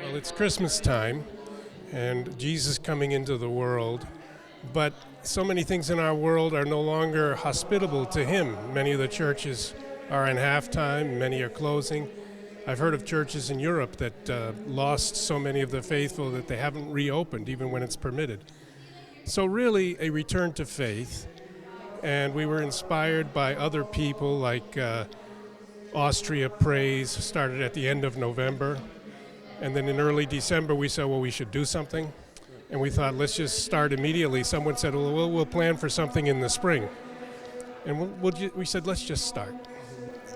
Well, it's Christmas time and Jesus coming into the world, but so many things in our world are no longer hospitable to him. Many of the churches are in halftime, many are closing. I've heard of churches in Europe that lost so many of the faithful that they haven't reopened even when it's permitted. So really a return to faith, and we were inspired by other people like Austria Praise started at the end of November, and then in early December we said, well, we should do something, and we thought, let's just start immediately. Someone said, well, we'll plan for something in the spring, and we said, let's just start.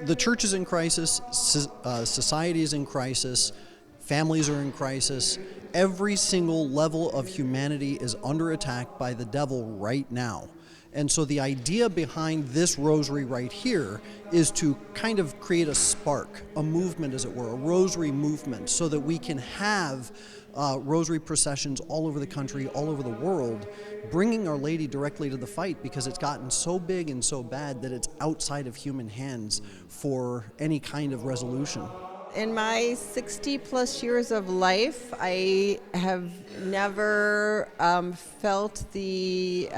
The church is in crisis, society is in crisis, families are in crisis. Every single level of humanity is under attack by the devil right now. And so the idea behind this rosary right here is to kind of create a spark, a movement as it were, a rosary movement, so that we can have rosary processions all over the country, all over the world, bringing Our Lady directly to the fight, because it's gotten so big and so bad that it's outside of human hands for any kind of resolution. In my 60 plus years of life, I have never felt the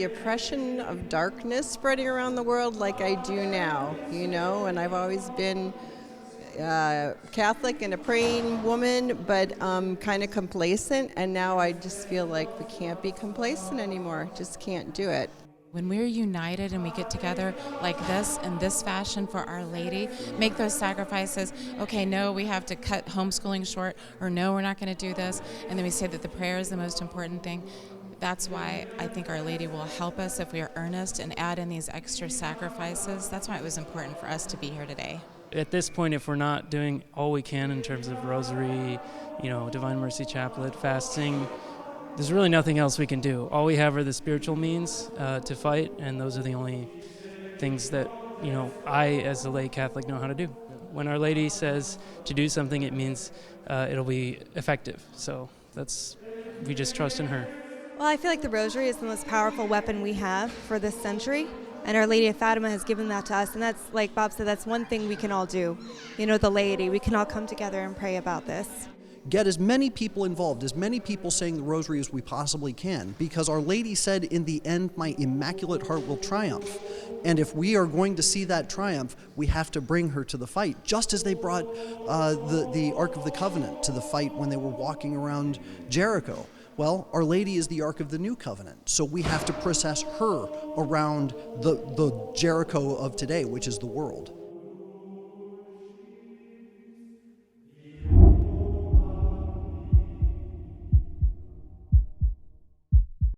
oppression of darkness spreading around the world like I do now, you know, and I've always been Catholic and a praying woman, but kind of complacent, and now I just feel like we can't be complacent anymore, just can't do it. When we're united and we get together like this, in this fashion for Our Lady, make those sacrifices, okay, no, we have to cut homeschooling short, or no, we're not going to do this, and then we say that the prayer is the most important thing. That's why I think Our Lady will help us if we are earnest and add in these extra sacrifices. That's why it was important for us to be here today. At this point, if we're not doing all we can in terms of rosary, Divine Mercy Chaplet, fasting, there's really nothing else we can do. All we have are the spiritual means to fight, and those are the only things that, I, as a lay Catholic, know how to do. When Our Lady says to do something, it means it'll be effective. So we just trust in her. Well, I feel like the rosary is the most powerful weapon we have for this century, and Our Lady of Fatima has given that to us, and that's, like Bob said, that's one thing we can all do. The laity, we can all come together and pray about this. Get as many people involved, as many people saying the rosary as we possibly can, because Our Lady said, in the end, my Immaculate Heart will triumph. And if we are going to see that triumph, we have to bring her to the fight, just as they brought the Ark of the Covenant to the fight when they were walking around Jericho. Well, Our Lady is the Ark of the New Covenant, so we have to process her around the Jericho of today, which is the world.